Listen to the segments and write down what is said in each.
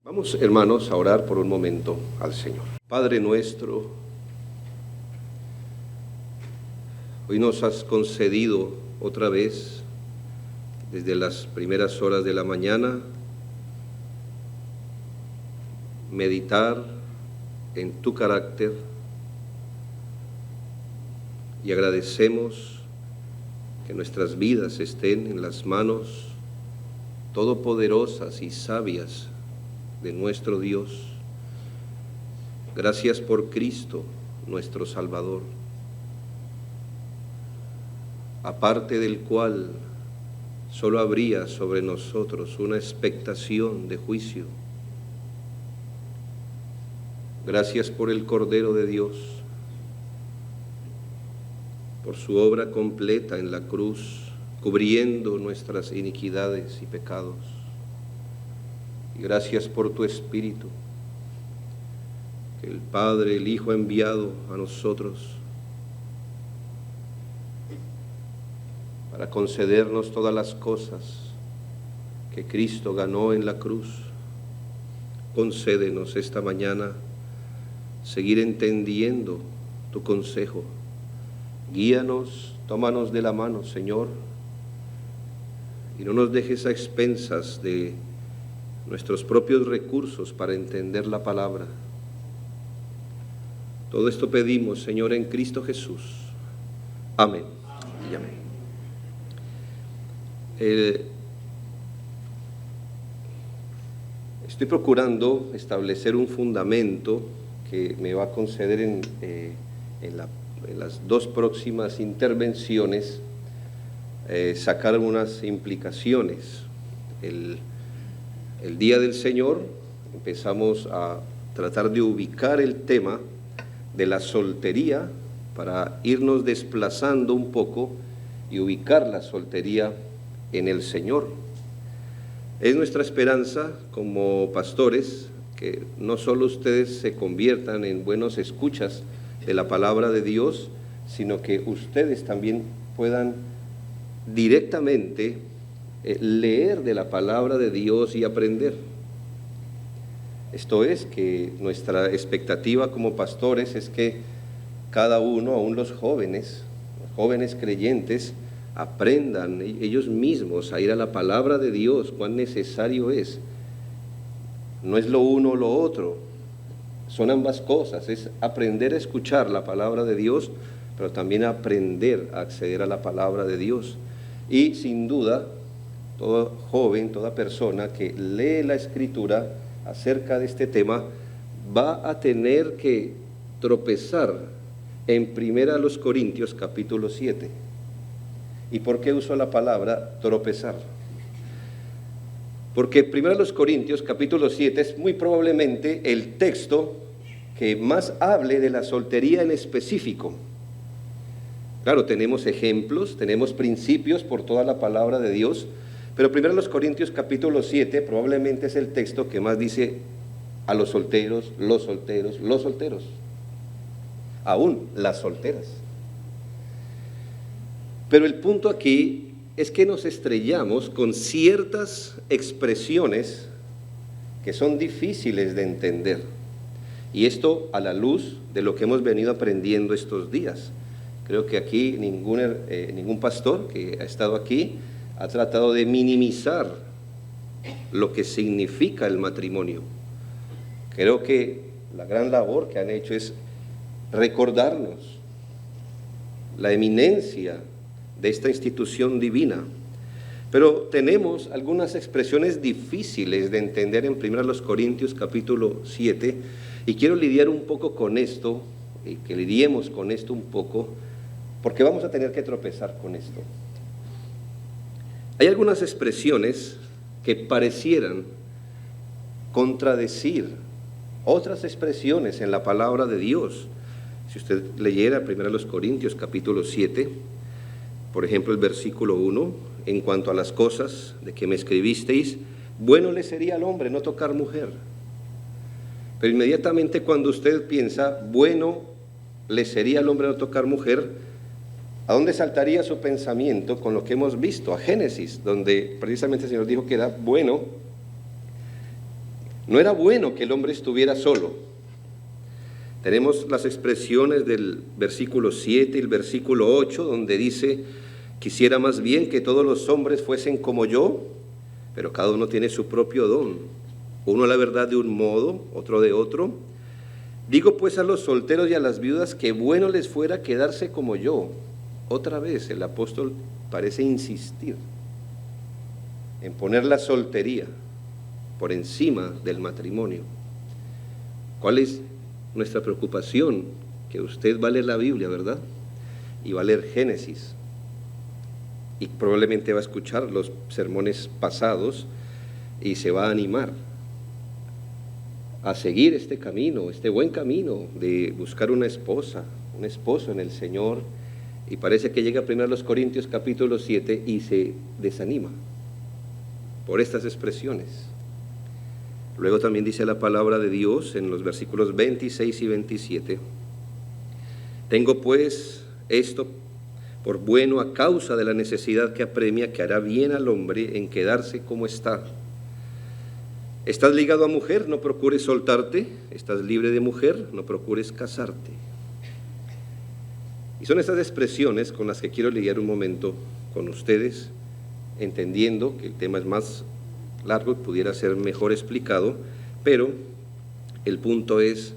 Vamos, hermanos, a orar por un momento al Señor. Padre nuestro, hoy nos has concedido otra vez, desde las primeras horas de la mañana, meditar en tu carácter y agradecemos que nuestras vidas estén en las manos todopoderosas y sabias de nuestro Dios. Gracias por Cristo, nuestro Salvador, aparte del cual solo habría sobre nosotros una expectación de juicio. Gracias por el Cordero de Dios, por su obra completa en la cruz, cubriendo nuestras iniquidades y pecados. Y gracias por tu Espíritu, que el Padre, el Hijo ha enviado a nosotros para concedernos todas las cosas que Cristo ganó en la cruz. Concédenos esta mañana seguir entendiendo tu consejo. Guíanos, tómanos de la mano, Señor, y no nos dejes a expensas de nuestros propios recursos para entender la palabra. Todo esto pedimos, Señor, en Cristo Jesús. Amén. Y amén. Estoy procurando establecer un fundamento que me va a conceder en las dos próximas intervenciones, sacar unas implicaciones. El día del Señor empezamos a tratar de ubicar el tema de la soltería para irnos desplazando un poco y ubicar la soltería en el Señor. Es nuestra esperanza como pastores que no solo ustedes se conviertan en buenos escuchas de la palabra de Dios, sino que ustedes también puedan directamente leer de la palabra de Dios y aprender. Esto es, que nuestra expectativa como pastores es que cada uno, aún los jóvenes creyentes, aprendan ellos mismos a ir a la palabra de Dios, cuán necesario es. No es lo uno o lo otro, son ambas cosas, es aprender a escuchar la palabra de Dios, pero también aprender a acceder a la palabra de Dios. Y sin duda, todo joven, toda persona que lee la Escritura acerca de este tema va a tener que tropezar en 1 Corintios capítulo 7. ¿Y por qué uso la palabra tropezar? Porque 1 Corintios capítulo 7 es muy probablemente el texto que más hable de la soltería en específico. Claro, tenemos ejemplos, tenemos principios por toda la palabra de Dios, pero 1 Corintios capítulo 7 probablemente es el texto que más dice a los solteros, los solteros, los solteros, aún las solteras. Pero el punto aquí es que nos estrellamos con ciertas expresiones que son difíciles de entender. Y esto a la luz de lo que hemos venido aprendiendo estos días. Creo que aquí ningún pastor que ha estado aquí ha tratado de minimizar lo que significa el matrimonio. Creo que la gran labor que han hecho es recordarnos la eminencia de esta institución divina. Pero tenemos algunas expresiones difíciles de entender en 1 Corintios capítulo 7, y quiero lidiar un poco con esto, y que lidiemos con esto un poco, porque vamos a tener que tropezar con esto. Hay algunas expresiones que parecieran contradecir otras expresiones en la palabra de Dios. Si usted leyera 1 Corintios capítulo 7, por ejemplo el versículo 1, en cuanto a las cosas de que me escribisteis, bueno le sería al hombre no tocar mujer. Pero inmediatamente cuando usted piensa, bueno le sería al hombre no tocar mujer, ¿a dónde saltaría su pensamiento con lo que hemos visto? A Génesis, donde precisamente el Señor dijo que era bueno No era bueno que el hombre estuviera solo. Tenemos las expresiones del versículo 7 y el versículo 8, donde dice: quisiera más bien que todos los hombres fuesen como yo, pero cada uno tiene su propio don. Uno la verdad de un modo, otro de otro. Digo pues a los solteros y a las viudas que bueno les fuera quedarse como yo. Otra vez el apóstol parece insistir en poner la soltería por encima del matrimonio. ¿Cuál es nuestra preocupación? Que usted va a leer la Biblia, ¿verdad? Y va a leer Génesis. Y probablemente va a escuchar los sermones pasados y se va a animar a seguir este camino, este buen camino de buscar una esposa, un esposo en el Señor. Y parece que llega primero a los Corintios capítulo 7 y se desanima por estas expresiones. Luego también dice la palabra de Dios en los versículos 26 y 27: tengo pues esto por bueno a causa de la necesidad que apremia, que hará bien al hombre en quedarse como está. Estás ligado a mujer, no procures soltarte. Estás libre de mujer, no procures casarte. Y son estas expresiones con las que quiero lidiar un momento con ustedes, entendiendo que el tema es más largo y pudiera ser mejor explicado, pero el punto es: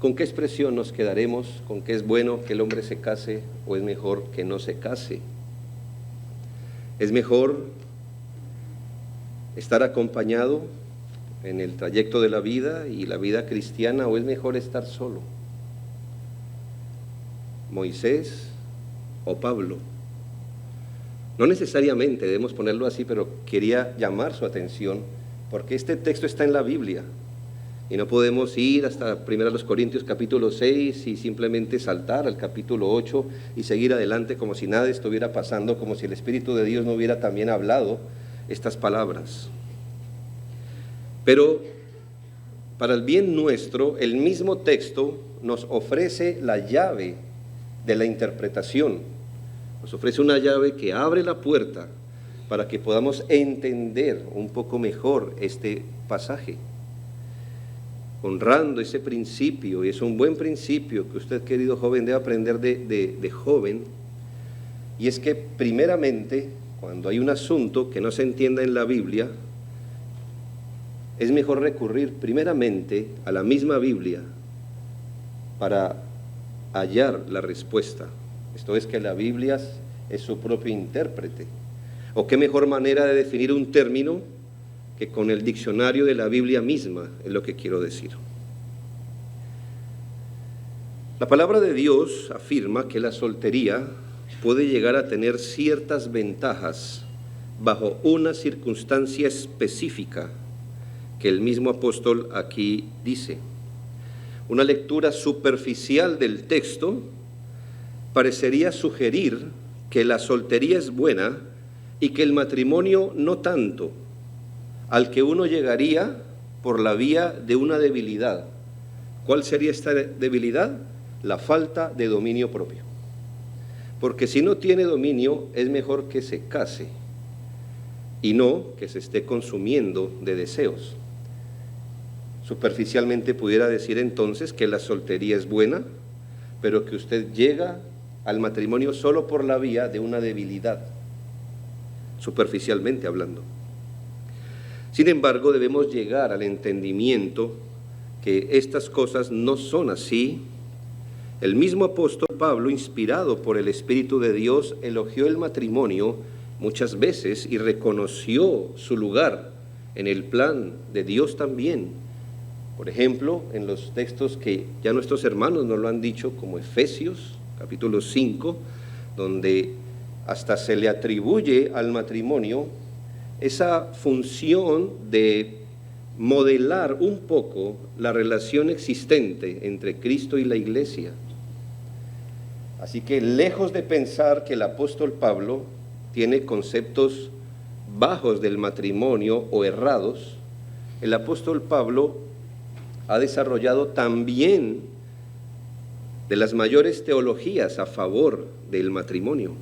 ¿con qué expresión nos quedaremos? ¿Con qué es bueno que el hombre se case o es mejor que no se case? ¿Es mejor estar acompañado en el trayecto de la vida y la vida cristiana o es mejor estar solo? ¿Moisés o Pablo? No necesariamente debemos ponerlo así, pero quería llamar su atención porque este texto está en la Biblia y no podemos ir hasta 1 Corintios capítulo 6 y simplemente saltar al capítulo 8 y seguir adelante como si nada estuviera pasando, como si el Espíritu de Dios no hubiera también hablado estas palabras. Pero para el bien nuestro, el mismo texto nos ofrece la llave de la interpretación. Nos ofrece una llave que abre la puerta para que podamos entender un poco mejor este pasaje, honrando ese principio. Y es un buen principio que usted, querido joven, debe aprender de joven, y es que primeramente, cuando hay un asunto que no se entienda en la Biblia, es mejor recurrir primeramente a la misma Biblia para hallar la respuesta. Esto es, que la Biblia es su propio intérprete. ¿O qué mejor manera de definir un término que con el diccionario de la Biblia misma? Es lo que quiero decir. La palabra de Dios afirma que la soltería puede llegar a tener ciertas ventajas bajo una circunstancia específica que el mismo apóstol aquí dice. Una lectura superficial del texto parecería sugerir que la soltería es buena y que el matrimonio no tanto, al que uno llegaría por la vía de una debilidad. ¿Cuál sería esta debilidad? La falta de dominio propio. Porque si no tiene dominio, es mejor que se case y no que se esté consumiendo de deseos. Superficialmente pudiera decir entonces que la soltería es buena, pero que usted llega al matrimonio solo por la vía de una debilidad, superficialmente hablando. Sin embargo, debemos llegar al entendimiento que estas cosas no son así. El mismo apóstol Pablo, inspirado por el Espíritu de Dios, elogió el matrimonio muchas veces y reconoció su lugar en el plan de Dios también. Por ejemplo, en los textos que ya nuestros hermanos nos lo han dicho, como Efesios, capítulo 5, donde hasta se le atribuye al matrimonio esa función de modelar un poco la relación existente entre Cristo y la Iglesia. Así que lejos de pensar que el apóstol Pablo tiene conceptos bajos del matrimonio o errados, el apóstol Pablo ha desarrollado también de las mayores teologías a favor del matrimonio.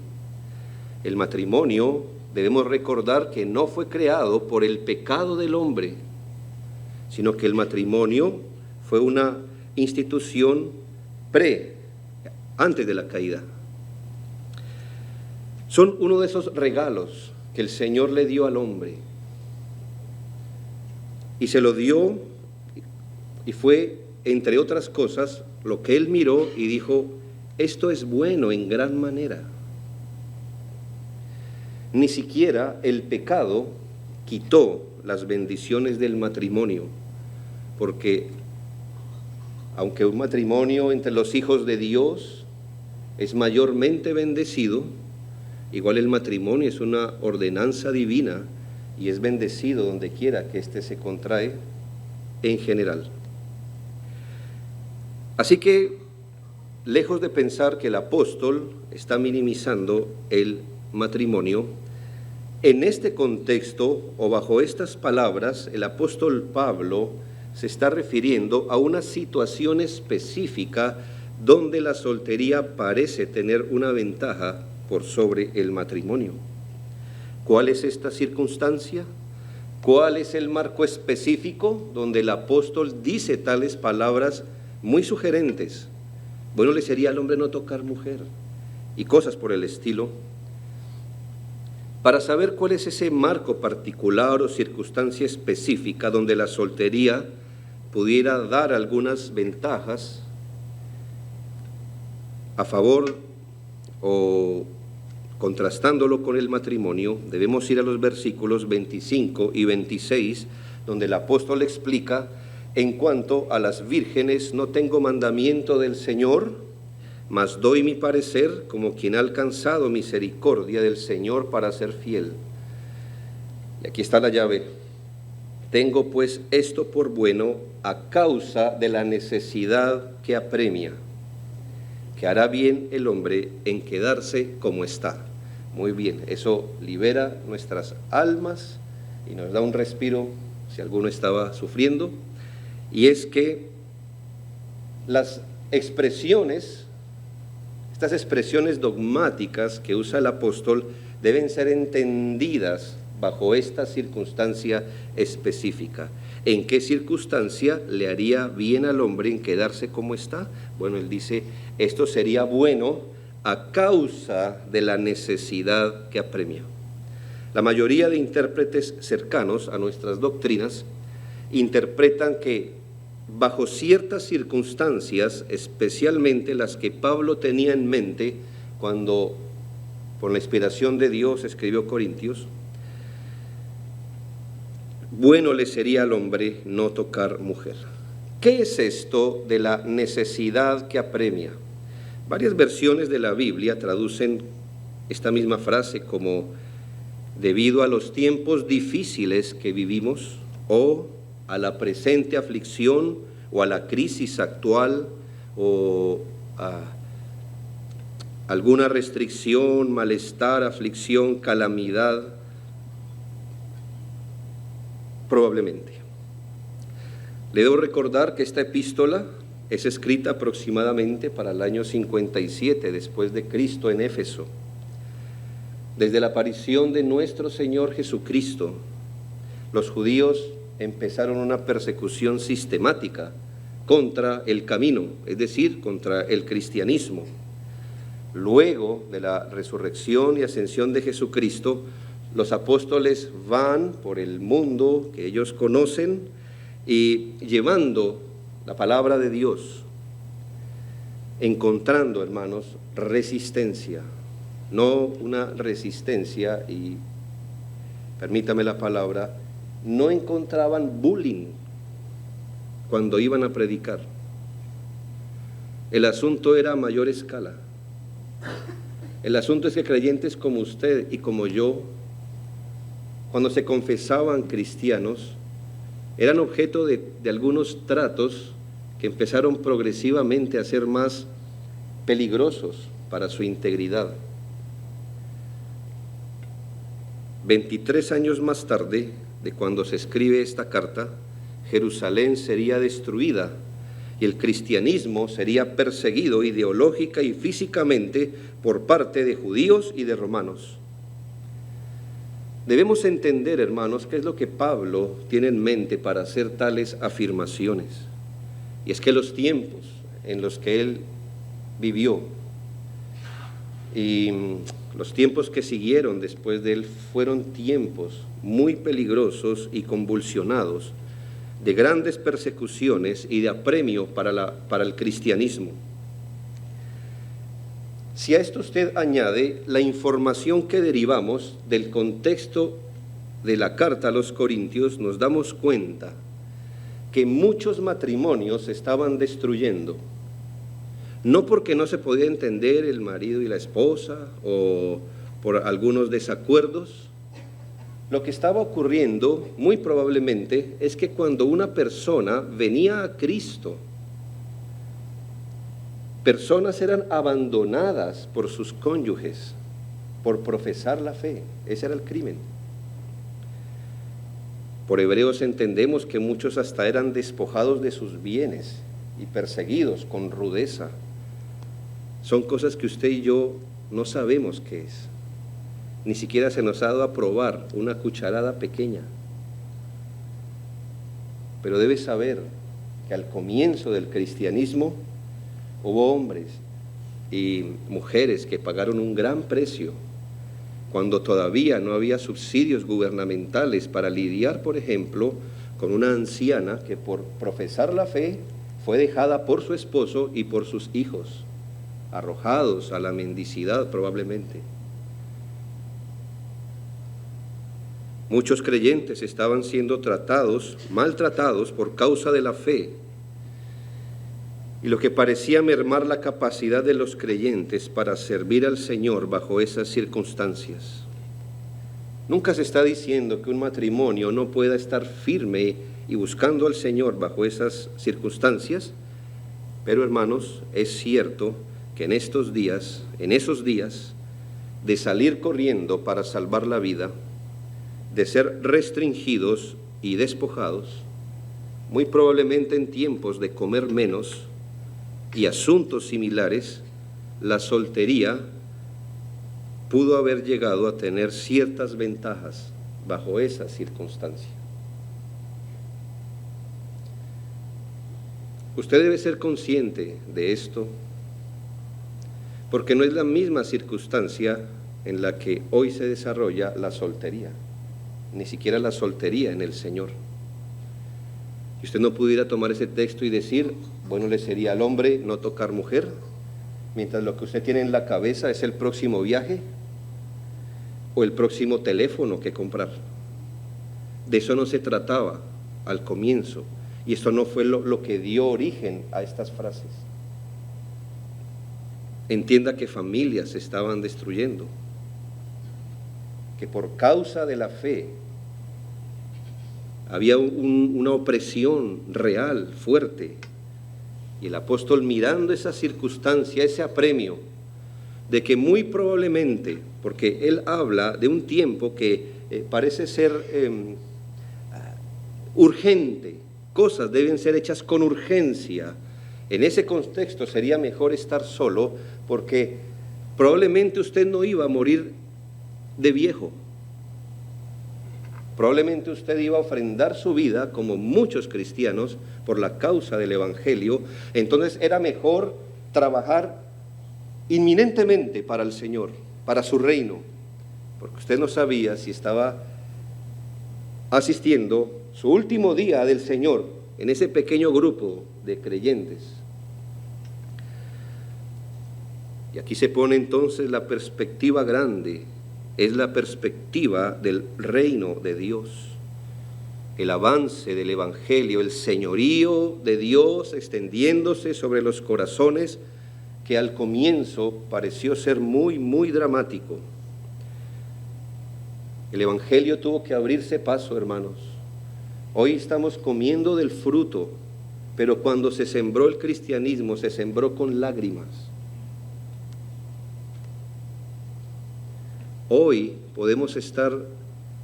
El matrimonio, debemos recordar que no fue creado por el pecado del hombre, sino que el matrimonio fue una institución antes de la caída. Son uno de esos regalos que el Señor le dio al hombre. Y se lo dio, y fue, entre otras cosas, lo que Él miró y dijo: esto es bueno en gran manera. Ni siquiera el pecado quitó las bendiciones del matrimonio, porque aunque un matrimonio entre los hijos de Dios es mayormente bendecido, igual el matrimonio es una ordenanza divina y es bendecido donde quiera que éste se contrae en general. Así que, lejos de pensar que el apóstol está minimizando el matrimonio, en este contexto o bajo estas palabras, el apóstol Pablo se está refiriendo a una situación específica donde la soltería parece tener una ventaja por sobre el matrimonio. ¿Cuál es esta circunstancia? ¿Cuál es el marco específico donde el apóstol dice tales palabras muy sugerentes? Bueno, le sería al hombre no tocar mujer y cosas por el estilo. Para saber cuál es ese marco particular o circunstancia específica donde la soltería pudiera dar algunas ventajas a favor o contrastándolo con el matrimonio, debemos ir a los versículos 25 y 26, donde el apóstol explica: en cuanto a las vírgenes, no tengo mandamiento del Señor, mas doy mi parecer como quien ha alcanzado misericordia del Señor para ser fiel. Y aquí está la llave. Tengo pues esto por bueno a causa de la necesidad que apremia, que hará bien el hombre en quedarse como está. Muy bien, eso libera nuestras almas y nos da un respiro si alguno estaba sufriendo. Y es que las expresiones, estas expresiones dogmáticas que usa el apóstol deben ser entendidas bajo esta circunstancia específica. ¿En qué circunstancia le haría bien al hombre en quedarse como está? Bueno, él dice, esto sería bueno a causa de la necesidad que apremia. La mayoría de intérpretes cercanos a nuestras doctrinas interpretan que bajo ciertas circunstancias, especialmente las que Pablo tenía en mente cuando, por la inspiración de Dios, escribió Corintios, bueno le sería al hombre no tocar mujer. ¿Qué es esto de la necesidad que apremia? Varias versiones de la Biblia traducen esta misma frase como debido a los tiempos difíciles que vivimos, o a la presente aflicción, o a la crisis actual, o a alguna restricción, malestar, aflicción, calamidad, probablemente. Le debo recordar que esta epístola es escrita aproximadamente para el año 57 después de Cristo en Éfeso. Desde la aparición de nuestro Señor Jesucristo, los judíos empezaron una persecución sistemática contra el camino, es decir, contra el cristianismo. Luego de la resurrección y ascensión de Jesucristo, los apóstoles van por el mundo que ellos conocen y llevando la palabra de Dios, encontrando, hermanos, resistencia, no una resistencia, y permítame la palabra, no encontraban bullying cuando iban a predicar. El asunto era a mayor escala. El asunto es que creyentes como usted y como yo, cuando se confesaban cristianos, eran objeto de algunos tratos que empezaron progresivamente a ser más peligrosos para su integridad. 23 años más tarde de cuando se escribe esta carta, Jerusalén sería destruida y el cristianismo sería perseguido ideológica y físicamente por parte de judíos y de romanos. Debemos entender, hermanos, qué es lo que Pablo tiene en mente para hacer tales afirmaciones. Y es que los tiempos en los que él vivió y los tiempos que siguieron después de él fueron tiempos muy peligrosos y convulsionados, de grandes persecuciones y de apremio para el cristianismo. Si a esto usted añade la información que derivamos del contexto de la carta a los Corintios, nos damos cuenta que muchos matrimonios se estaban destruyendo, no porque no se podía entender el marido y la esposa o por algunos desacuerdos. Lo que estaba ocurriendo muy probablemente es que cuando una persona venía a Cristo, personas eran abandonadas por sus cónyuges por profesar la fe. Ese era el crimen. Por Hebreos entendemos que muchos hasta eran despojados de sus bienes y perseguidos con rudeza. Son cosas que usted y yo no sabemos qué es. Ni siquiera se nos ha dado a probar una cucharada pequeña. Pero debe saber que al comienzo del cristianismo hubo hombres y mujeres que pagaron un gran precio cuando todavía no había subsidios gubernamentales para lidiar, por ejemplo, con una anciana que por profesar la fe fue dejada por su esposo y por sus hijos, arrojados a la mendicidad probablemente. Muchos creyentes estaban siendo maltratados por causa de la fe. Y lo que parecía mermar la capacidad de los creyentes para servir al Señor bajo esas circunstancias. Nunca se está diciendo que un matrimonio no pueda estar firme y buscando al Señor bajo esas circunstancias, pero hermanos, es cierto que en esos días, de salir corriendo para salvar la vida, de ser restringidos y despojados, muy probablemente en tiempos de comer menos, y asuntos similares, la soltería pudo haber llegado a tener ciertas ventajas bajo esa circunstancia. Usted debe ser consciente de esto, porque no es la misma circunstancia en la que hoy se desarrolla la soltería, ni siquiera la soltería en el Señor. Y usted no pudiera tomar ese texto y decir, bueno, le sería al hombre no tocar mujer, mientras lo que usted tiene en la cabeza es el próximo viaje o el próximo teléfono que comprar. De eso no se trataba al comienzo, y esto no fue lo que dio origen a estas frases. Entienda que familias se estaban destruyendo, que por causa de la fe había una opresión real, fuerte, y el apóstol, mirando esa circunstancia, ese apremio, de que muy probablemente, porque él habla de un tiempo que parece ser urgente, cosas deben ser hechas con urgencia. En ese contexto sería mejor estar solo, porque probablemente usted no iba a morir de viejo. Probablemente usted iba a ofrendar su vida, como muchos cristianos, por la causa del Evangelio. Entonces era mejor trabajar inminentemente para el Señor, para su reino, porque usted no sabía si estaba asistiendo su último día del Señor en ese pequeño grupo de creyentes. Y aquí se pone entonces la perspectiva grande, es la perspectiva del reino de Dios, el avance del Evangelio, el señorío de Dios extendiéndose sobre los corazones, que al comienzo pareció ser muy, muy dramático. El Evangelio tuvo que abrirse paso, hermanos. Hoy estamos comiendo del fruto, pero cuando se sembró el cristianismo, se sembró con lágrimas. Hoy podemos estar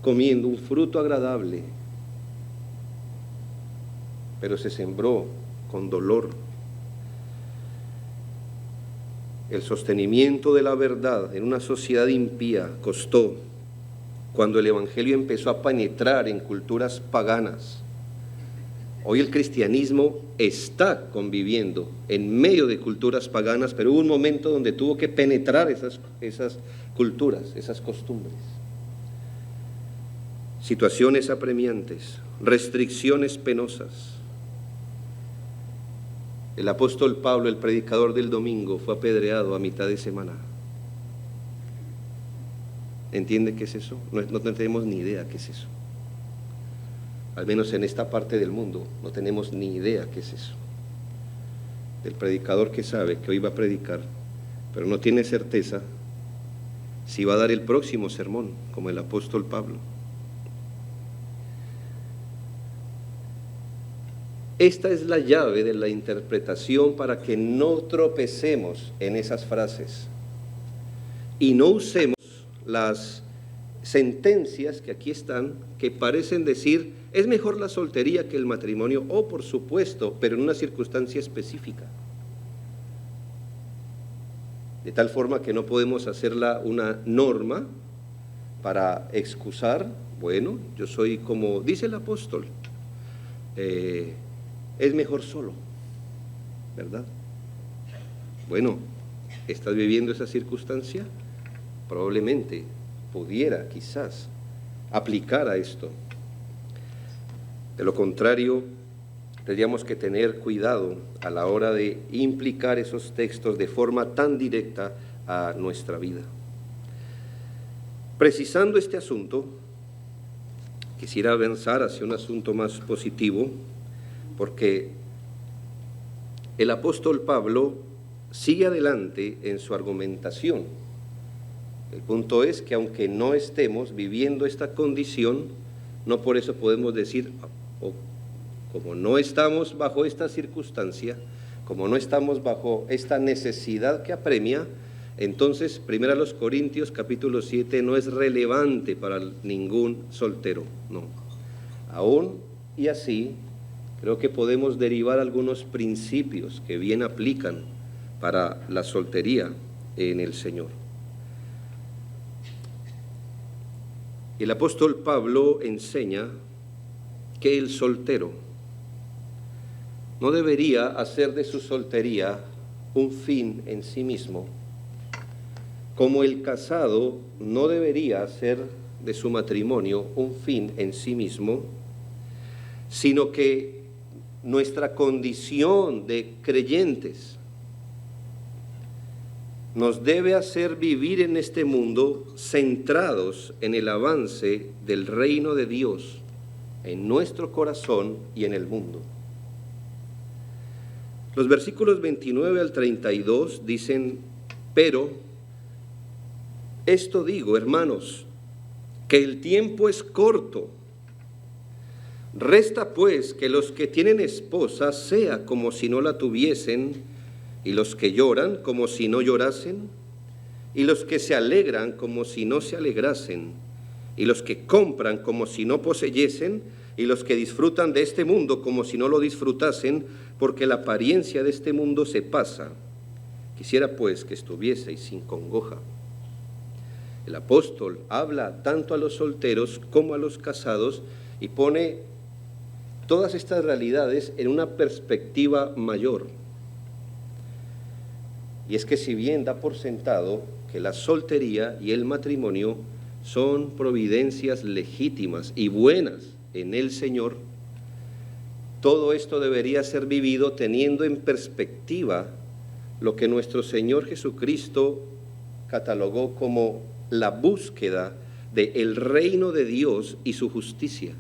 comiendo un fruto agradable, pero se sembró con dolor. El sostenimiento de la verdad en una sociedad impía costó. cuando el Evangelio empezó a penetrar en culturas paganas. Hoy el cristianismo está conviviendo en medio de culturas paganas, pero hubo un momento donde tuvo que penetrar esas culturas, esas costumbres. Situaciones apremiantes, restricciones penosas. El apóstol Pablo, el predicador del domingo, fue apedreado a mitad de semana. ¿Entiende qué es eso? No tenemos ni idea qué es eso. Al menos en esta parte del mundo no tenemos ni idea qué es eso. El predicador que sabe que hoy va a predicar, pero no tiene certeza si va a dar el próximo sermón, como el apóstol Pablo. Esta es la llave de la interpretación para que no tropecemos en esas frases y no usemos las sentencias que aquí están, que parecen decir, es mejor la soltería que el matrimonio, o por supuesto, pero en una circunstancia específica. De tal forma que no podemos hacerla una norma para excusar, bueno, yo soy como dice el apóstol, es mejor solo, ¿verdad? Bueno, ¿estás viviendo esa circunstancia? Probablemente pudiera, quizás, aplicar a esto. De lo contrario, tendríamos que tener cuidado a la hora de implicar esos textos de forma tan directa a nuestra vida. Precisando este asunto, quisiera avanzar hacia un asunto más positivo, porque el apóstol Pablo sigue adelante en su argumentación. El punto es que aunque no estemos viviendo esta condición, no por eso podemos decir, como no estamos bajo esta circunstancia, como no estamos bajo esta necesidad que apremia, entonces 1 Corintios capítulo 7 no es relevante para ningún soltero, no. Aún y así, creo que podemos derivar algunos principios que bien aplican para la soltería en el Señor. El apóstol Pablo enseña que el soltero no debería hacer de su soltería un fin en sí mismo, como el casado no debería hacer de su matrimonio un fin en sí mismo, sino que nuestra condición de creyentes nos debe hacer vivir en este mundo centrados en el avance del reino de Dios en nuestro corazón y en el mundo. Los versículos 29 al 32 dicen, pero esto digo, hermanos, que el tiempo es corto. Resta pues que los que tienen esposa sea como si no la tuviesen, y los que lloran como si no llorasen, y los que se alegran como si no se alegrasen, y los que compran como si no poseyesen, y los que disfrutan de este mundo como si no lo disfrutasen, porque la apariencia de este mundo se pasa. Quisiera pues que estuvieseis sin congoja. El apóstol habla tanto a los solteros como a los casados y pone todas estas realidades en una perspectiva mayor. Y es que si bien da por sentado que la soltería y el matrimonio son providencias legítimas y buenas en el Señor, todo esto debería ser vivido teniendo en perspectiva lo que nuestro Señor Jesucristo catalogó como la búsqueda del reino de Dios y su justicia.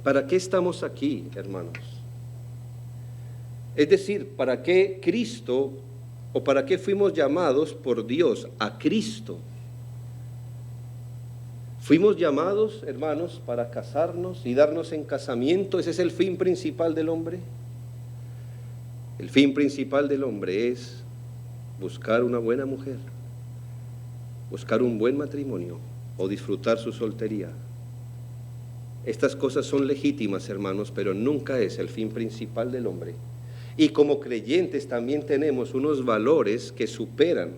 ¿Para qué estamos aquí, hermanos? Es decir, ¿para qué Cristo o para qué fuimos llamados por Dios a Cristo? Fuimos llamados, hermanos, para casarnos y darnos en casamiento. ¿Ese es el fin principal del hombre? El fin principal del hombre es buscar una buena mujer, buscar un buen matrimonio o disfrutar su soltería. Estas cosas son legítimas, hermanos, pero nunca es el fin principal del hombre. Y como creyentes también tenemos unos valores que superan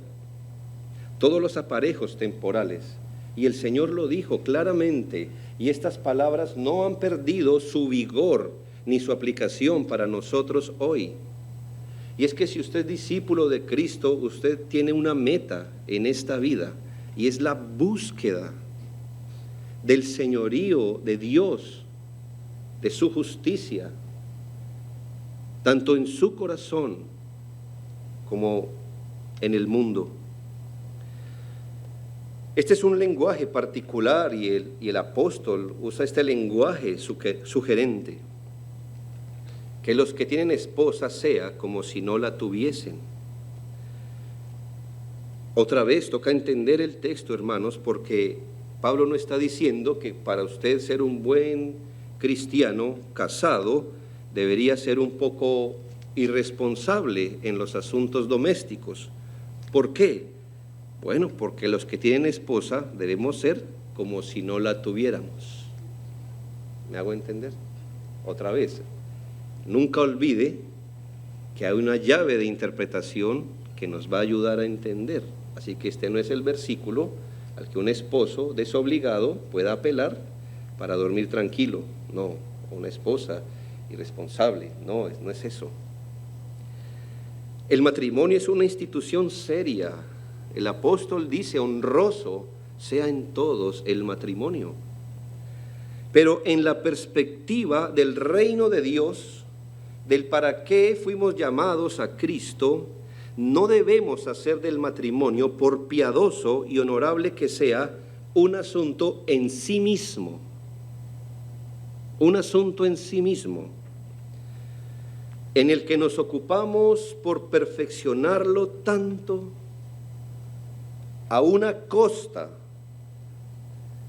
todos los aparejos temporales Y el Señor lo dijo claramente, y estas palabras no han perdido su vigor ni su aplicación para nosotros hoy. Y es que si usted es discípulo de Cristo, usted tiene una meta en esta vida, y es la búsqueda del señorío de Dios, de su justicia, tanto en su corazón como en el mundo. Este es un lenguaje particular y el apóstol usa este lenguaje sugerente, que los que tienen esposa sea como si no la tuviesen. Otra vez toca entender el texto, hermanos, porque Pablo no está diciendo que para usted ser un buen cristiano casado debería ser un poco irresponsable en los asuntos domésticos. ¿Por qué? Bueno, porque los que tienen esposa debemos ser como si no la tuviéramos. ¿Me hago entender? Otra vez, nunca olvide que hay una llave de interpretación que nos va a ayudar a entender. Así que este no es el versículo al que un esposo desobligado pueda apelar para dormir tranquilo. No, una esposa irresponsable. No es eso. El matrimonio es una institución seria. El apóstol dice, honroso sea en todos el matrimonio. Pero en la perspectiva del reino de Dios, del para qué fuimos llamados a Cristo, no debemos hacer del matrimonio, por piadoso y honorable que sea, un asunto en sí mismo. Un asunto en sí mismo, en el que nos ocupamos por perfeccionarlo tanto a una costa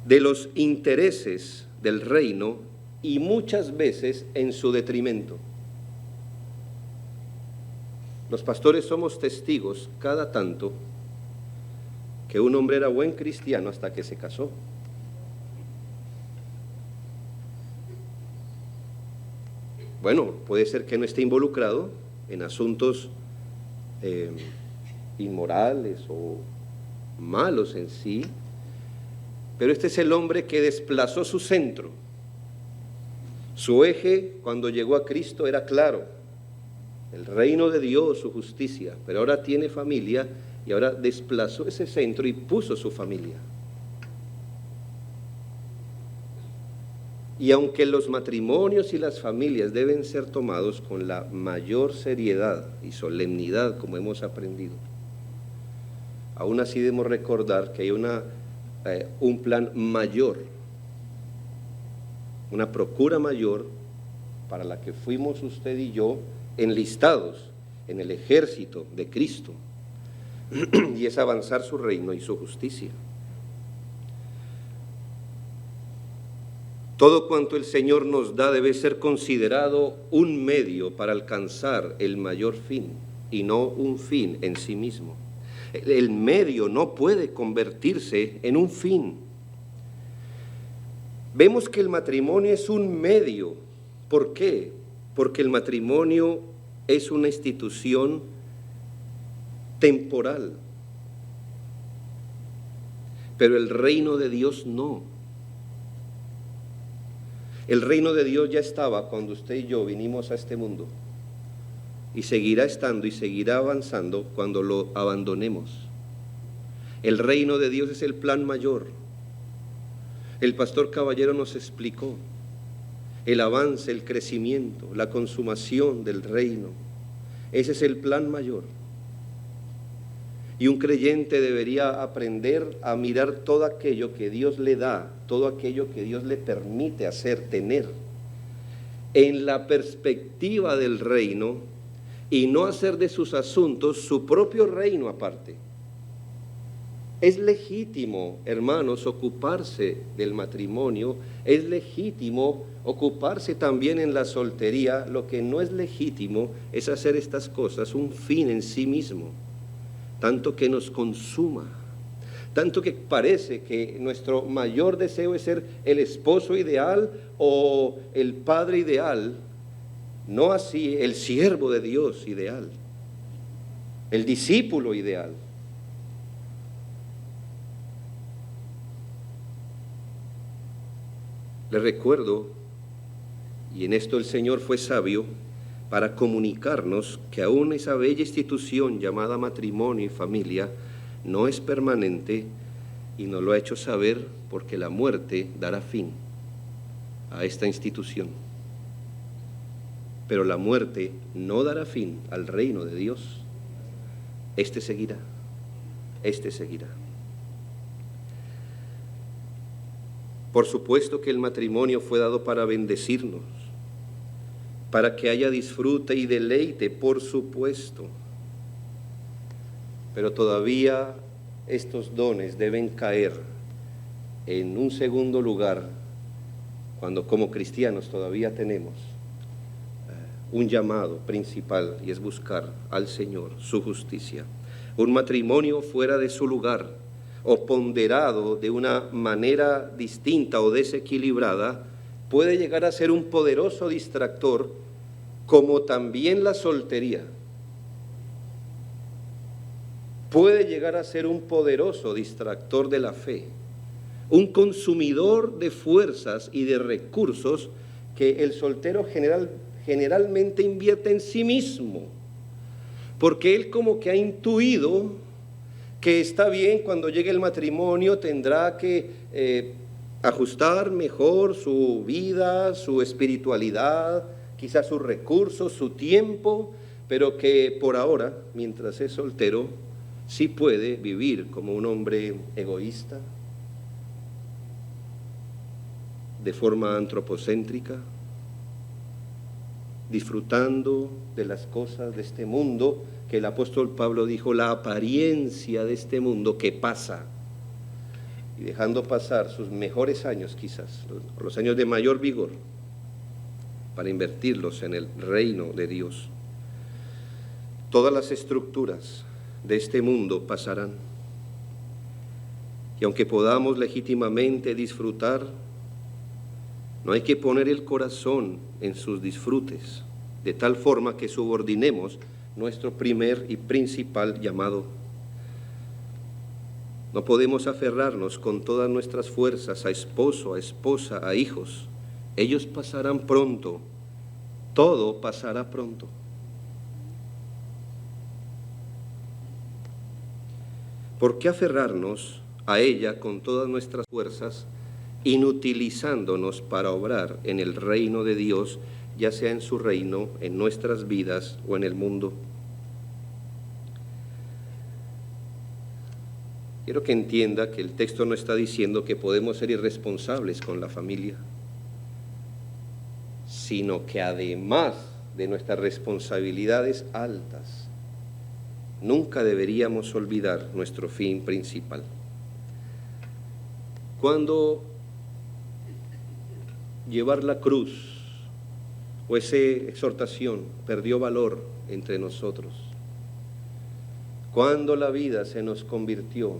de los intereses del reino y muchas veces en su detrimento. Los pastores somos testigos cada tanto que un hombre era buen cristiano hasta que se casó. Bueno, puede ser que no esté involucrado en asuntos inmorales o malos en sí, pero este es el hombre que desplazó su centro. Su eje cuando llegó a Cristo era claro, el reino de Dios, su justicia, pero ahora tiene familia y ahora desplazó ese centro y puso su familia. Y aunque los matrimonios y las familias deben ser tomados con la mayor seriedad y solemnidad como hemos aprendido, aún así debemos recordar que hay un plan mayor, una procura mayor para la que fuimos usted y yo enlistados en el ejército de Cristo, y es avanzar su reino y su justicia. Todo cuanto el Señor nos da debe ser considerado un medio para alcanzar el mayor fin y no un fin en sí mismo. El medio no puede convertirse en un fin. Vemos que el matrimonio es un medio. ¿Por qué? Porque el matrimonio es una institución temporal, pero el reino de Dios no. El reino de Dios ya estaba cuando usted y yo vinimos a este mundo, y seguirá estando y seguirá avanzando cuando lo abandonemos. El reino de Dios es el plan mayor. El pastor Caballero nos explicó el avance, el crecimiento, la consumación del reino. Ese es el plan mayor. Y un creyente debería aprender a mirar todo aquello que Dios le da, todo aquello que Dios le permite hacer, tener, en la perspectiva del reino, y no hacer de sus asuntos su propio reino aparte. Es legítimo, hermanos, ocuparse del matrimonio, es legítimo ocuparse también en la soltería. Lo que no es legítimo es hacer estas cosas un fin en sí mismo, tanto que nos consuma, tanto que parece que nuestro mayor deseo es ser el esposo ideal o el padre ideal, no así el siervo de Dios ideal, el discípulo ideal. Les recuerdo, y en esto el Señor fue sabio, para comunicarnos que aún esa bella institución llamada matrimonio y familia no es permanente, y nos lo ha hecho saber porque la muerte dará fin a esta institución. Pero la muerte no dará fin al reino de Dios. Este seguirá, este seguirá. Por supuesto que el matrimonio fue dado para bendecirnos, para que haya disfrute y deleite, por supuesto. Pero todavía estos dones deben caer en un segundo lugar, cuando como cristianos todavía tenemos un llamado principal, y es buscar al Señor, su justicia. Un matrimonio fuera de su lugar, o ponderado de una manera distinta o desequilibrada, puede llegar a ser un poderoso distractor, como también la soltería puede llegar a ser un poderoso distractor de la fe, un consumidor de fuerzas y de recursos que el soltero generalmente invierte en sí mismo, porque él como que ha intuido que está bien, cuando llegue el matrimonio tendrá que ajustar mejor su vida, su espiritualidad, quizás sus recursos, su tiempo, pero que por ahora, mientras es soltero, sí puede vivir como un hombre egoísta, de forma antropocéntrica, disfrutando de las cosas de este mundo, que el apóstol Pablo dijo, la apariencia de este mundo que pasa, y dejando pasar sus mejores años quizás, los años de mayor vigor, para invertirlos en el reino de Dios. Todas las estructuras de este mundo pasarán, y aunque podamos legítimamente disfrutar, no hay que poner el corazón en sus disfrutes, de tal forma que subordinemos nuestro primer y principal llamado. No podemos aferrarnos con todas nuestras fuerzas a esposo, a esposa, a hijos. Ellos pasarán pronto, todo pasará pronto. ¿Por qué aferrarnos a ella con todas nuestras fuerzas, inutilizándonos para obrar en el reino de Dios, ya sea en su reino, en nuestras vidas o en el mundo? Quiero que entienda que el texto no está diciendo que podemos ser irresponsables con la familia, sino que además de nuestras responsabilidades altas, nunca deberíamos olvidar nuestro fin principal. Cuando llevar la cruz o esa exhortación perdió valor entre nosotros, cuando la vida se nos convirtió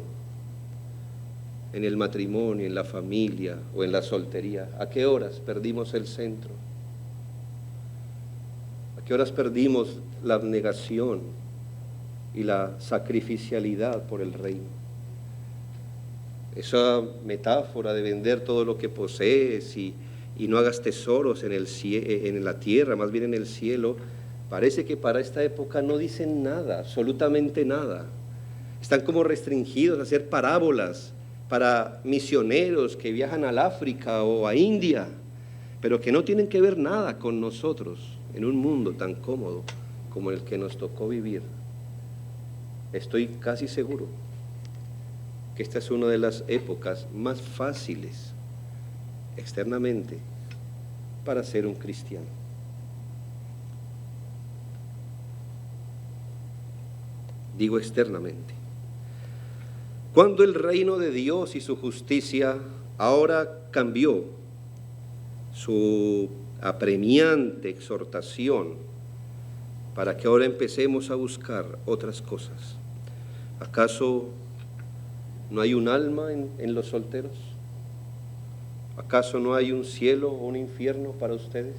en el matrimonio, en la familia o en la soltería, ¿a qué horas perdimos el centro? ¿A qué horas perdimos la abnegación y la sacrificialidad por el reino? Esa metáfora de vender todo lo que posees y no hagas tesoros en la tierra, más bien en el cielo, parece que para esta época no dicen nada, absolutamente nada. Están como restringidos a hacer parábolas para misioneros que viajan al África o a India, pero que no tienen que ver nada con nosotros en un mundo tan cómodo como el que nos tocó vivir. Estoy casi seguro que esta es una de las épocas más fáciles externamente para ser un cristiano. Digo externamente. Cuando el reino de Dios y su justicia ahora cambió su apremiante exhortación para que ahora empecemos a buscar otras cosas. ¿Acaso no hay un alma en los solteros? ¿Acaso no hay un cielo o un infierno para ustedes?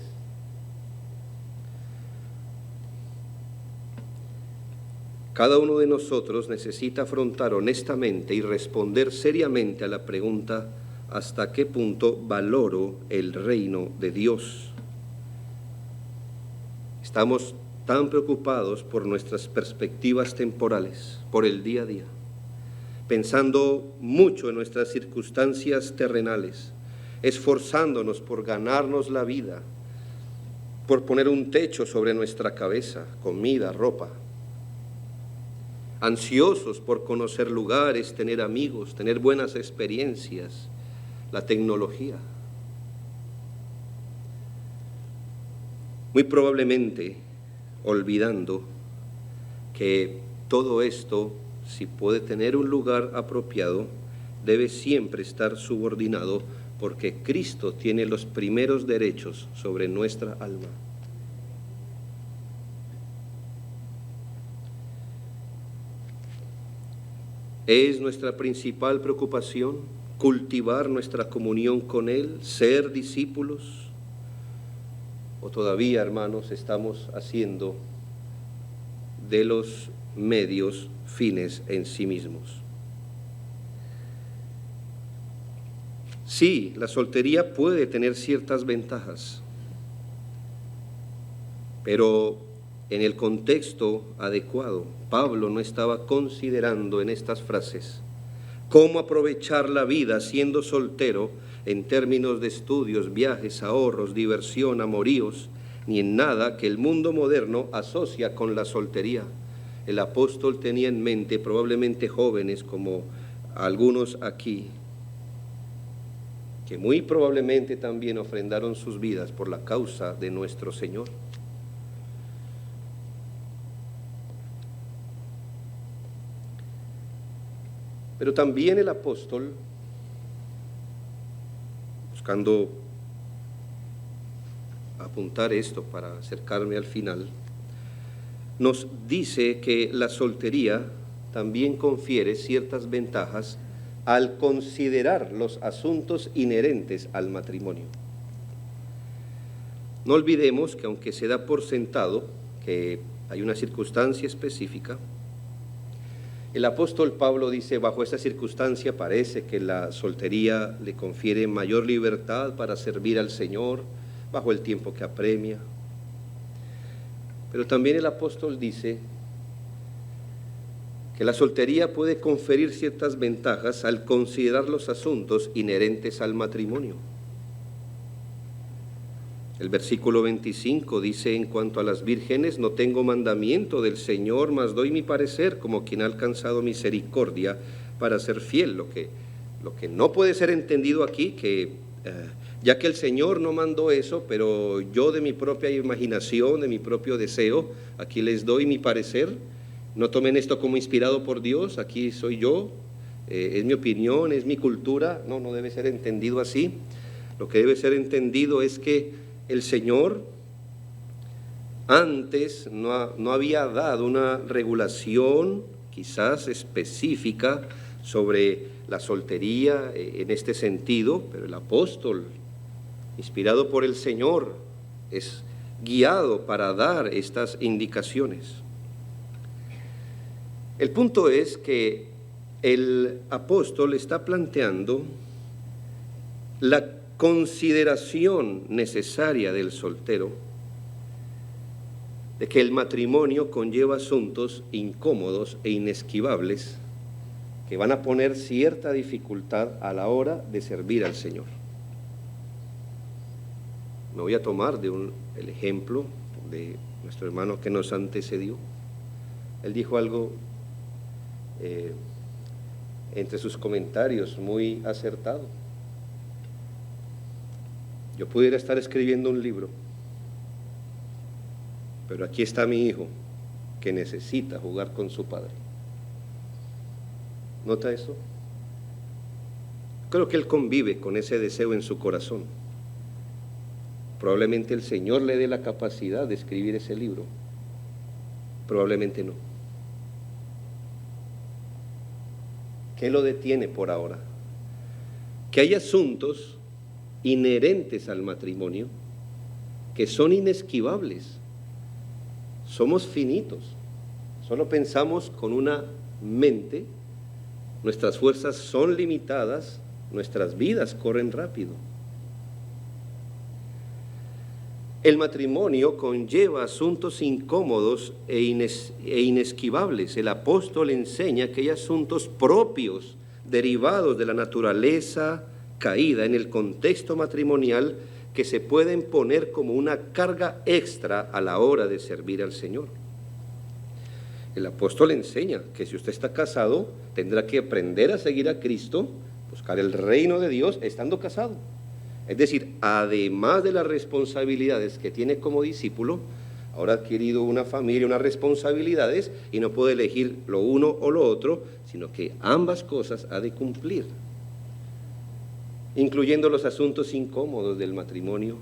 Cada uno de nosotros necesita afrontar honestamente y responder seriamente a la pregunta: hasta qué punto valoro el reino de Dios. Estamos tan preocupados por nuestras perspectivas temporales, por el día a día, pensando mucho en nuestras circunstancias terrenales, esforzándonos por ganarnos la vida, por poner un techo sobre nuestra cabeza, comida, ropa, ansiosos por conocer lugares, tener amigos, tener buenas experiencias, la tecnología. Muy probablemente olvidando que todo esto, si puede tener un lugar apropiado, debe siempre estar subordinado porque Cristo tiene los primeros derechos sobre nuestra alma. Es nuestra principal preocupación cultivar nuestra comunión con Él, ser discípulos, o todavía, hermanos, estamos haciendo de los medios fines en sí mismos. Sí, la soltería puede tener ciertas ventajas, pero en el contexto adecuado, Pablo no estaba considerando en estas frases cómo aprovechar la vida siendo soltero en términos de estudios, viajes, ahorros, diversión, amoríos, ni en nada que el mundo moderno asocia con la soltería. El apóstol tenía en mente, probablemente jóvenes como algunos aquí, que muy probablemente también ofrendaron sus vidas por la causa de nuestro Señor. Pero también el apóstol, buscando apuntar esto para acercarme al final, nos dice que la soltería también confiere ciertas ventajas al considerar los asuntos inherentes al matrimonio. No olvidemos que aunque se da por sentado que hay una circunstancia específica, el apóstol Pablo dice, bajo esa circunstancia parece que la soltería le confiere mayor libertad para servir al Señor, bajo el tiempo que apremia. Pero también el apóstol dice que la soltería puede conferir ciertas ventajas al considerar los asuntos inherentes al matrimonio. El versículo 25 dice, en cuanto a las vírgenes, no tengo mandamiento del Señor, mas doy mi parecer como quien ha alcanzado misericordia para ser fiel. Lo que no puede ser entendido aquí, que ya que el Señor no mandó eso, pero yo de mi propia imaginación, de mi propio deseo, aquí les doy mi parecer. No tomen esto como inspirado por Dios, aquí soy yo, es mi opinión, es mi cultura. No debe ser entendido así. Lo que debe ser entendido es que el Señor antes no había dado una regulación quizás específica sobre la soltería en este sentido, pero el apóstol, inspirado por el Señor, es guiado para dar estas indicaciones. El punto es que el apóstol está planteando la consideración necesaria del soltero, de que el matrimonio conlleva asuntos incómodos e inesquivables que van a poner cierta dificultad a la hora de servir al Señor. Me voy a tomar el ejemplo de nuestro hermano que nos antecedió. Él dijo algo entre sus comentarios muy acertado. Yo pudiera estar escribiendo un libro, pero aquí está mi hijo que necesita jugar con su padre. ¿Nota eso? Creo que él convive con ese deseo en su corazón. Probablemente el Señor le dé la capacidad de escribir ese libro. Probablemente no. ¿Qué lo detiene por ahora? Que hay asuntos inherentes al matrimonio que son inesquivables. Somos finitos, solo pensamos con una mente, nuestras fuerzas son limitadas nuestras vidas corren rápido. El matrimonio conlleva asuntos incómodos e inesquivables. El apóstol enseña que hay asuntos propios, derivados de la naturaleza caída en el contexto matrimonial, que se pueden poner como una carga extra a la hora de servir al Señor. El apóstol enseña que si usted está casado, tendrá que aprender a seguir a Cristo, buscar el reino de Dios estando casado. Es decir, además de las responsabilidades que tiene como discípulo, ahora ha adquirido una familia, unas responsabilidades, y no puede elegir lo uno o lo otro, sino que ambas cosas ha de cumplir, incluyendo los asuntos incómodos del matrimonio.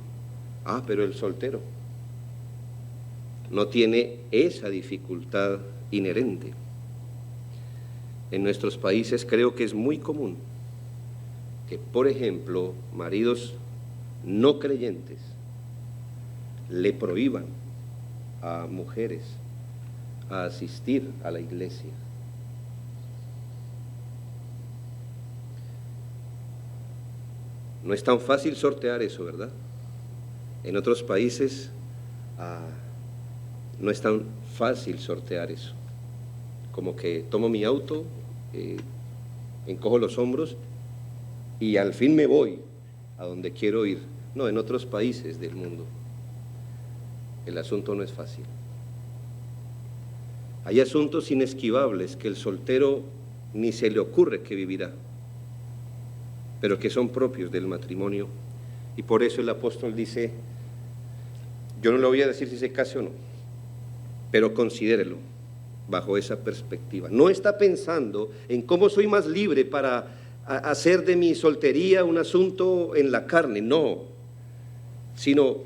Pero el soltero no tiene esa dificultad inherente. En nuestros países creo que es muy común que, por ejemplo, maridos no creyentes le prohíban a mujeres a asistir a la iglesia. No es tan fácil sortear eso, ¿verdad? En otros países no es tan fácil sortear eso. Como que tomo mi auto, encojo los hombros y al fin me voy a donde quiero ir. No, en otros países del mundo el asunto no es fácil. Hay asuntos inesquivables que el soltero ni se le ocurre que vivirá, pero que son propios del matrimonio. Y por eso el apóstol dice, yo no le voy a decir si se case o no, pero considérelo bajo esa perspectiva. No está pensando en cómo soy más libre para hacer de mi soltería un asunto en la carne, no, sino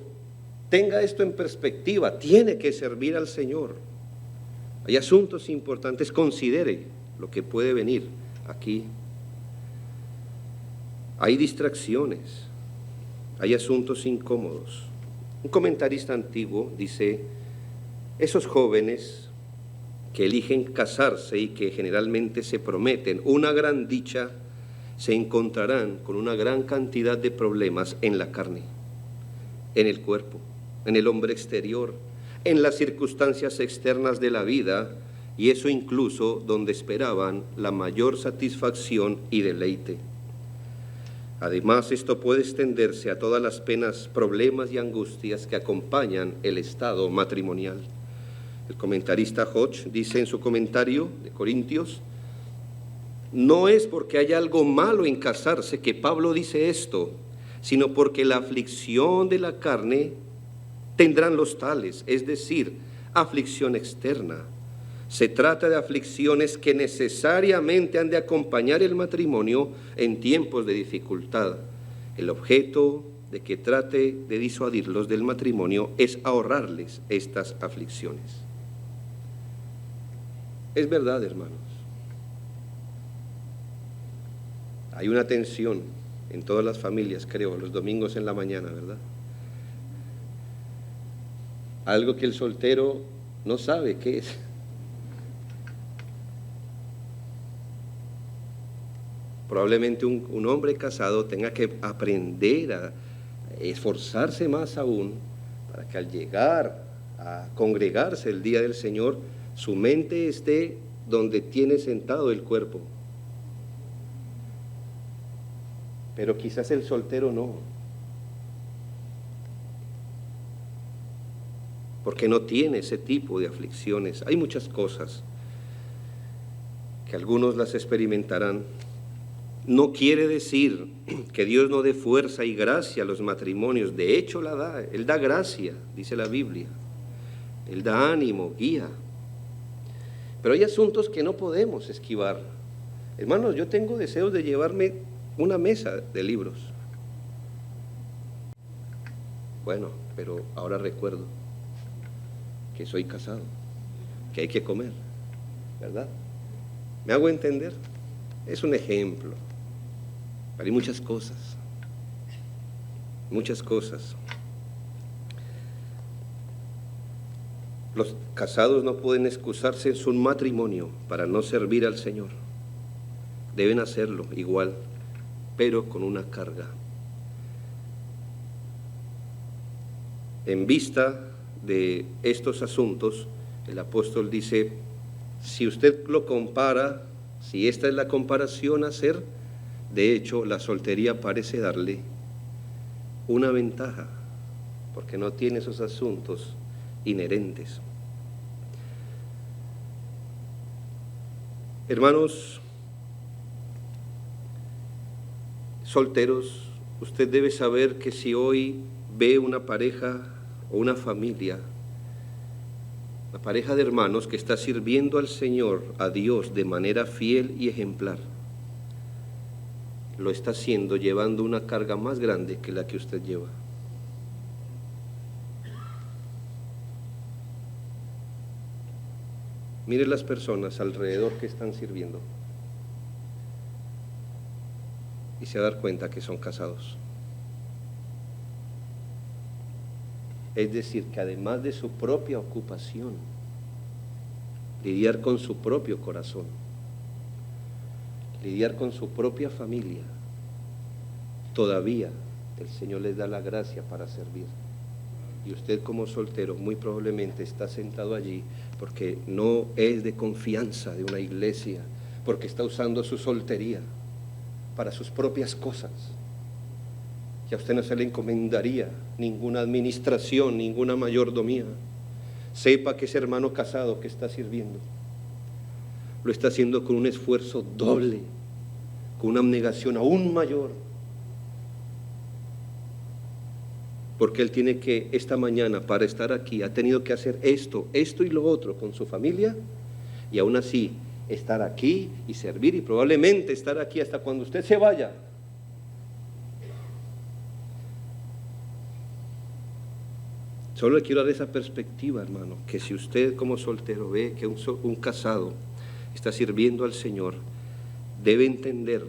tenga esto en perspectiva, tiene que servir al Señor. Hay asuntos importantes, considere lo que puede venir aquí. Hay distracciones, hay asuntos incómodos. Un comentarista antiguo dice, esos jóvenes que eligen casarse y que generalmente se prometen una gran dicha, se encontrarán con una gran cantidad de problemas en la carne, en el cuerpo, en el hombre exterior, en las circunstancias externas de la vida, y eso incluso donde esperaban la mayor satisfacción y deleite. Además, esto puede extenderse a todas las penas, problemas y angustias que acompañan el estado matrimonial. El comentarista Hodge dice en su comentario de Corintios, no es porque haya algo malo en casarse que Pablo dice esto, sino porque la aflicción de la carne tendrán los tales, es decir, aflicción externa. Se trata de aflicciones que necesariamente han de acompañar el matrimonio en tiempos de dificultad. El objeto de que trate de disuadirlos del matrimonio es ahorrarles estas aflicciones. Es verdad, hermanos. Hay una tensión en todas las familias, creo, los domingos en la mañana, ¿verdad? Algo que el soltero no sabe qué es. Probablemente un hombre casado tenga que aprender a esforzarse más aún para que al llegar a congregarse el día del Señor, su mente esté donde tiene sentado el cuerpo. Pero quizás el soltero no, porque no tiene ese tipo de aflicciones. Hay muchas cosas que algunos las experimentarán. No quiere decir que Dios no dé fuerza y gracia a los matrimonios. De hecho la da. Él da gracia, dice la Biblia. Él da ánimo, guía. Pero hay asuntos que no podemos esquivar. Hermanos, yo tengo deseos de llevarme una mesa de libros. Bueno, pero ahora recuerdo que soy casado, que hay que comer, ¿verdad? ¿Me hago entender? Es un ejemplo. Pero hay muchas cosas. Muchas cosas. Los casados no pueden excusarse en su matrimonio para no servir al Señor. Deben hacerlo igual. pero con una carga. En vista de estos asuntos, el apóstol dice, si usted lo compara, si esta es la comparación a hacer, de hecho, la soltería parece darle una ventaja, porque no tiene esos asuntos inherentes. Hermanos solteros, usted debe saber que si hoy ve una pareja o una familia, una pareja de hermanos que está sirviendo al Señor, a Dios, de manera fiel y ejemplar, lo está haciendo llevando una carga más grande que la que usted lleva. Mire las personas alrededor que están sirviendo y se va a dar cuenta que son casados. Es decir, que además de su propia ocupación, lidiar con su propio corazón, lidiar con su propia familia, todavía el Señor les da la gracia para servir. Y usted como soltero muy probablemente está sentado allí porque no es de confianza de una iglesia, porque está usando su soltería para sus propias cosas. Y a usted no se le encomendaría ninguna administración, ninguna mayordomía. Sepa que ese hermano casado que está sirviendo lo está haciendo con un esfuerzo doble, con una abnegación aún mayor, porque él tiene que, esta mañana, para estar aquí, ha tenido que hacer esto y lo otro con su familia, y aún así estar aquí y servir, y probablemente estar aquí hasta cuando usted se vaya. Solo le quiero dar esa perspectiva, hermano, que si usted como soltero ve que un casado está sirviendo al Señor, debe entender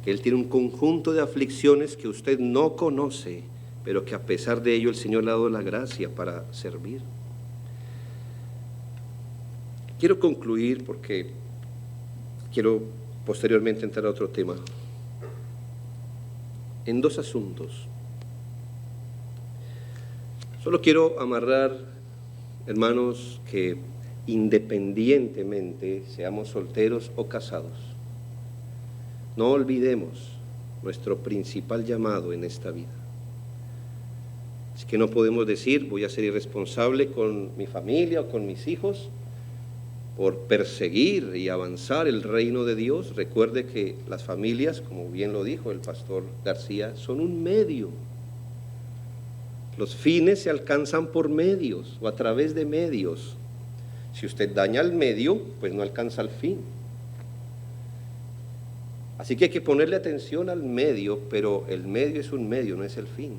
que él tiene un conjunto de aflicciones que usted no conoce, pero que a pesar de ello el Señor le ha dado la gracia para servir. Quiero concluir porque quiero posteriormente entrar a otro tema, en dos asuntos. Solo quiero amarrar, hermanos, que independientemente seamos solteros o casados, no olvidemos nuestro principal llamado en esta vida. Es que no podemos decir, voy a ser irresponsable con mi familia o con mis hijos por perseguir y avanzar el reino de Dios. Recuerde que las familias, como bien lo dijo el pastor García, son un medio. Los fines se alcanzan por medios o a través de medios. Si usted daña el medio, pues no alcanza el fin. Así que hay que ponerle atención al medio, pero el medio es un medio, no es el fin.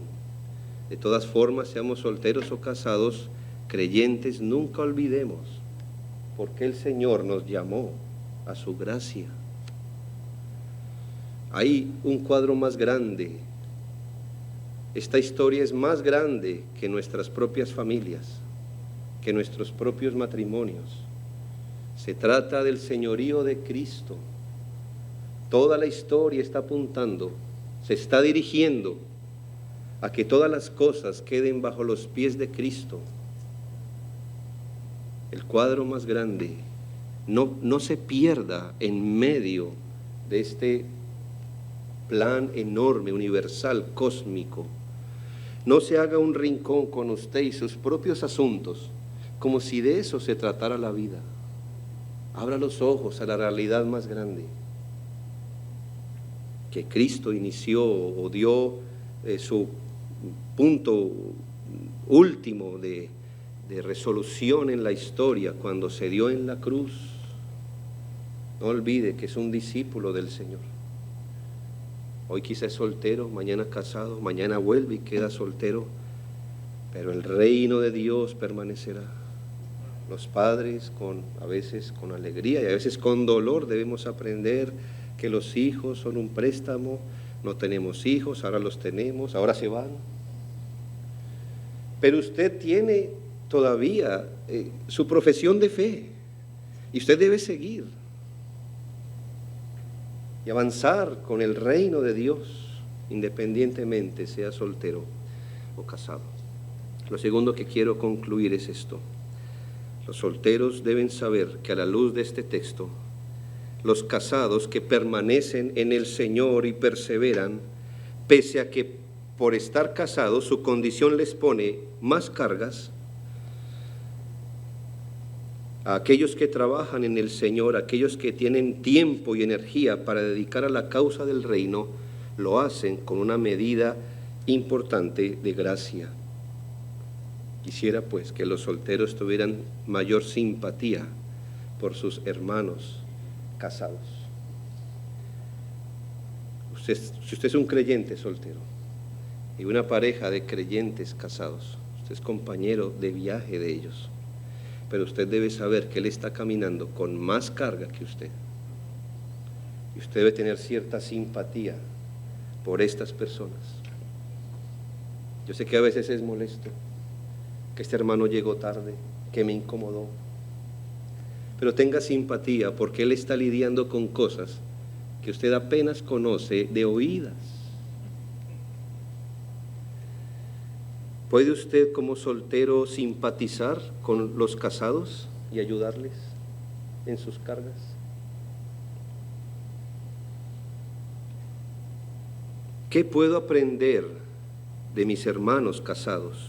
De todas formas, seamos solteros o casados, creyentes, nunca olvidemos por qué el Señor nos llamó a su gracia. Hay un cuadro más grande. Esta historia es más grande que nuestras propias familias, que nuestros propios matrimonios. Se trata del señorío de Cristo. Toda la historia está apuntando, se está dirigiendo a que todas las cosas queden bajo los pies de Cristo. El cuadro más grande no se pierda en medio de este plan enorme, universal, cósmico. No se haga un rincón con usted y sus propios asuntos, como si de eso se tratara la vida. Abra los ojos a la realidad más grande, que Cristo inició o dio su punto último de resolución en la historia cuando se dio en la cruz. No olvide que es un discípulo del Señor. Hoy quizá es soltero, mañana casado, mañana vuelve y queda soltero, pero el reino de Dios permanecerá. Los padres, a veces con alegría y a veces con dolor, debemos aprender que los hijos son un préstamo. No tenemos hijos, ahora los tenemos, ahora se van. Pero usted tiene todavía su profesión de fe y usted debe seguir. y avanzar con el reino de Dios, independientemente sea soltero o casado. Lo segundo que quiero concluir es esto. Los solteros deben saber que a la luz de este texto, los casados que permanecen en el Señor y perseveran, pese a que por estar casados su condición les pone más cargas, a aquellos que trabajan en el Señor, aquellos que tienen tiempo y energía para dedicar a la causa del reino, lo hacen con una medida importante de gracia. Quisiera pues que los solteros tuvieran mayor simpatía por sus hermanos casados. Si usted es un creyente soltero y una pareja de creyentes casados, usted es compañero de viaje de ellos, pero usted debe saber que él está caminando con más carga que usted. Y usted debe tener cierta simpatía por estas personas. Yo sé que a veces es molesto, que este hermano llegó tarde, que me incomodó, pero tenga simpatía porque él está lidiando con cosas que usted apenas conoce de oídas. ¿Puede usted como soltero simpatizar con los casados y ayudarles en sus cargas? ¿Qué puedo aprender de mis hermanos casados,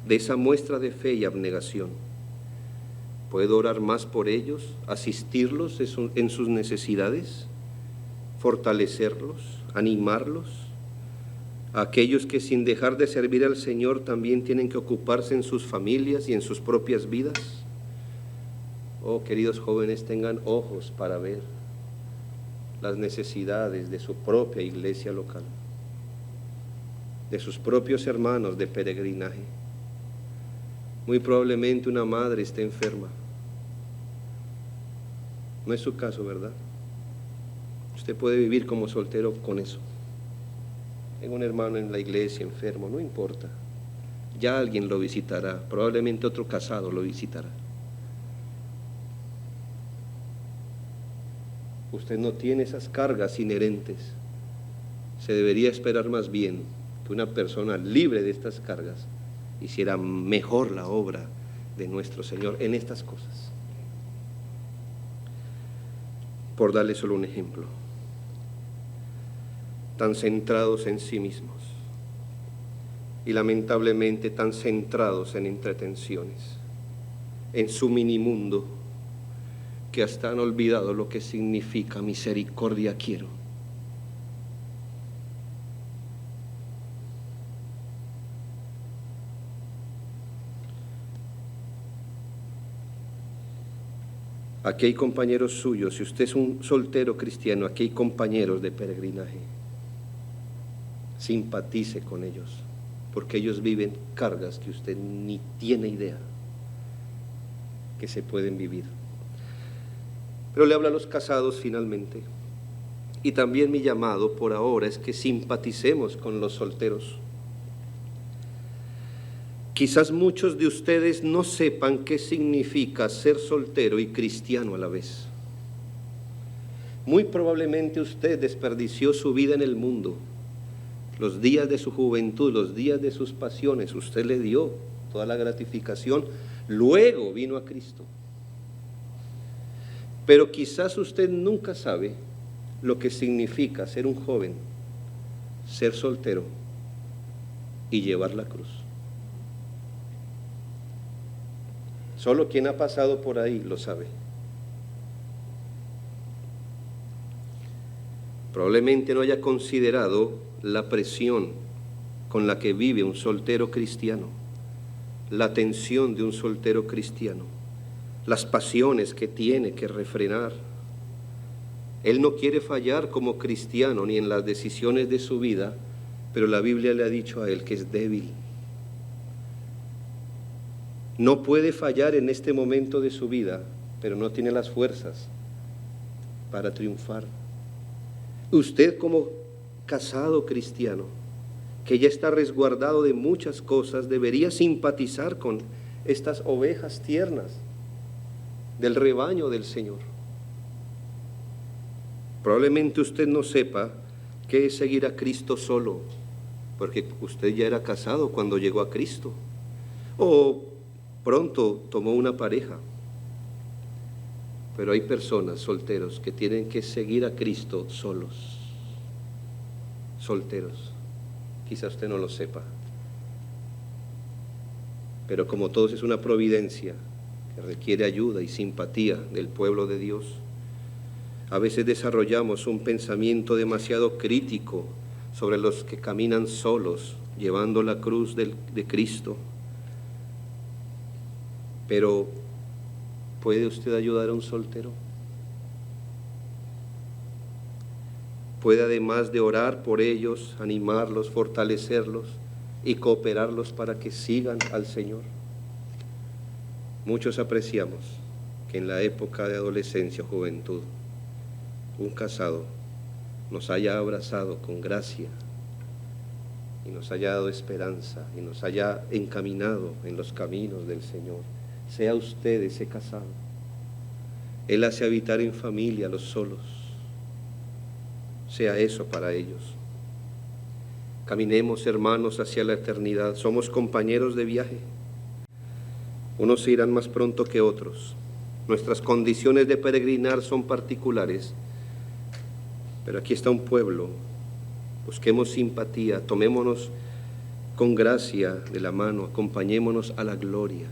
de esa muestra de fe y abnegación? ¿Puedo orar más por ellos, asistirlos en sus necesidades, fortalecerlos, animarlos? A aquellos que sin dejar de servir al Señor también tienen que ocuparse en sus familias y en sus propias vidas. Oh, queridos jóvenes, tengan ojos para ver las necesidades de su propia iglesia local, de sus propios hermanos de peregrinaje. Muy probablemente una madre esté enferma. No es su caso, ¿verdad? Usted puede vivir como soltero con eso. Tengo un hermano en la iglesia enfermo, no importa. Ya alguien lo visitará, probablemente otro casado lo visitará. Usted no tiene esas cargas inherentes. Se debería esperar más bien que una persona libre de estas cargas hiciera mejor la obra de nuestro Señor en estas cosas. Por darle solo un ejemplo, tan centrados en sí mismos y lamentablemente tan centrados en entretenciones, en su minimundo, que hasta han olvidado lo que significa misericordia quiero. Aquí hay compañeros suyos, si usted es un soltero cristiano, aquí hay compañeros de peregrinaje. Simpatice con ellos, porque ellos viven cargas que usted ni tiene idea que se pueden vivir. Pero le hablo a los casados finalmente, y también mi llamado por ahora es que simpaticemos con los solteros. Quizás muchos de ustedes no sepan qué significa ser soltero y cristiano a la vez. Muy probablemente usted desperdició su vida en el mundo, los días de su juventud, los días de sus pasiones, usted le dio toda la gratificación, luego vino a Cristo. Pero quizás usted nunca sabe lo que significa ser un joven, ser soltero y llevar la cruz. Solo quien ha pasado por ahí lo sabe. Probablemente no haya considerado la presión con la que vive un soltero cristiano, la tensión de un soltero cristiano, las pasiones que tiene que refrenar. Él no quiere fallar como cristiano ni en las decisiones de su vida, pero la Biblia le ha dicho a él que es débil. No puede fallar en este momento de su vida, pero no tiene las fuerzas para triunfar. Usted como casado cristiano, que ya está resguardado de muchas cosas, debería simpatizar con estas ovejas tiernas del rebaño del Señor. Probablemente usted no sepa qué es seguir a Cristo solo, porque usted ya era casado cuando llegó a Cristo, o pronto tomó una pareja. Pero hay personas, solteros, que tienen que seguir a Cristo solos, solteros. Quizá usted no lo sepa, pero como todos es una providencia que requiere ayuda y simpatía del pueblo de Dios. A veces desarrollamos un pensamiento demasiado crítico sobre los que caminan solos, llevando la cruz de Cristo. Pero, ¿puede usted ayudar a un soltero? ¿Puede, además de orar por ellos, animarlos, fortalecerlos y cooperarlos para que sigan al Señor? Muchos apreciamos que en la época de adolescencia o juventud, un casado nos haya abrazado con gracia y nos haya dado esperanza y nos haya encaminado en los caminos del Señor. Sea usted ese casado. Él hace habitar en familia a los solos. Sea eso para ellos. Caminemos, hermanos, hacia la eternidad. Somos compañeros de viaje. Unos se irán más pronto que otros. Nuestras condiciones de peregrinar son particulares. Pero aquí está un pueblo. Busquemos simpatía, tomémonos con gracia de la mano, acompañémonos a la gloria.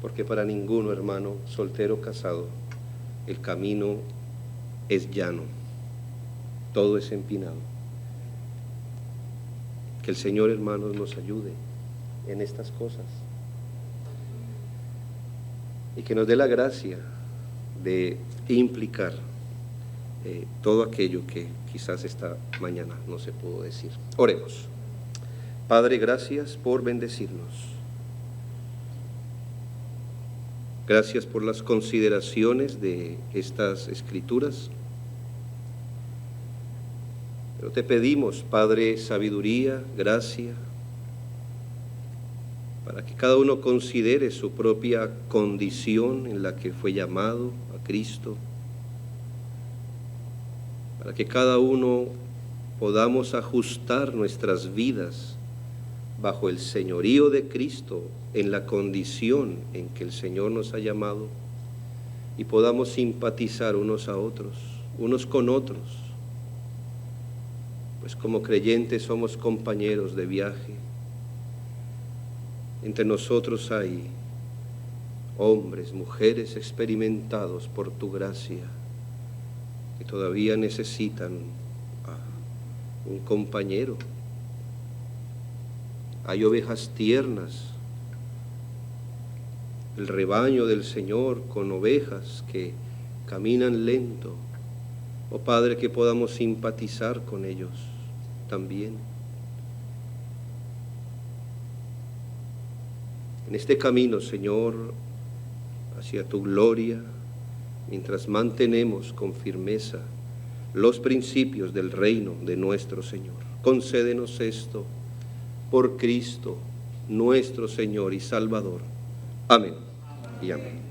Porque para ninguno, hermano, soltero o casado, el camino es llano, todo es empinado. Que el Señor, hermanos, nos ayude en estas cosas y que nos dé la gracia de implicar todo aquello que quizás esta mañana no se pudo decir. Oremos. Padre, gracias por bendecirnos. Gracias por las consideraciones de estas escrituras. Pero te pedimos, Padre, sabiduría, gracia, para que cada uno considere su propia condición en la que fue llamado a Cristo, para que cada uno podamos ajustar nuestras vidas bajo el señorío de Cristo en la condición en que el Señor nos ha llamado y podamos simpatizar unos a otros, unos con otros, pues como creyentes somos compañeros de viaje. Entre nosotros hay hombres, mujeres experimentados por tu gracia, que todavía necesitan a un compañero. Hay ovejas tiernas, el rebaño del Señor con ovejas que caminan lento. Oh Padre, que podamos simpatizar con ellos también. En este camino, Señor, hacia tu gloria, mientras mantenemos con firmeza los principios del reino de nuestro Señor. Concédenos esto por Cristo, nuestro Señor y Salvador. Amén y amén.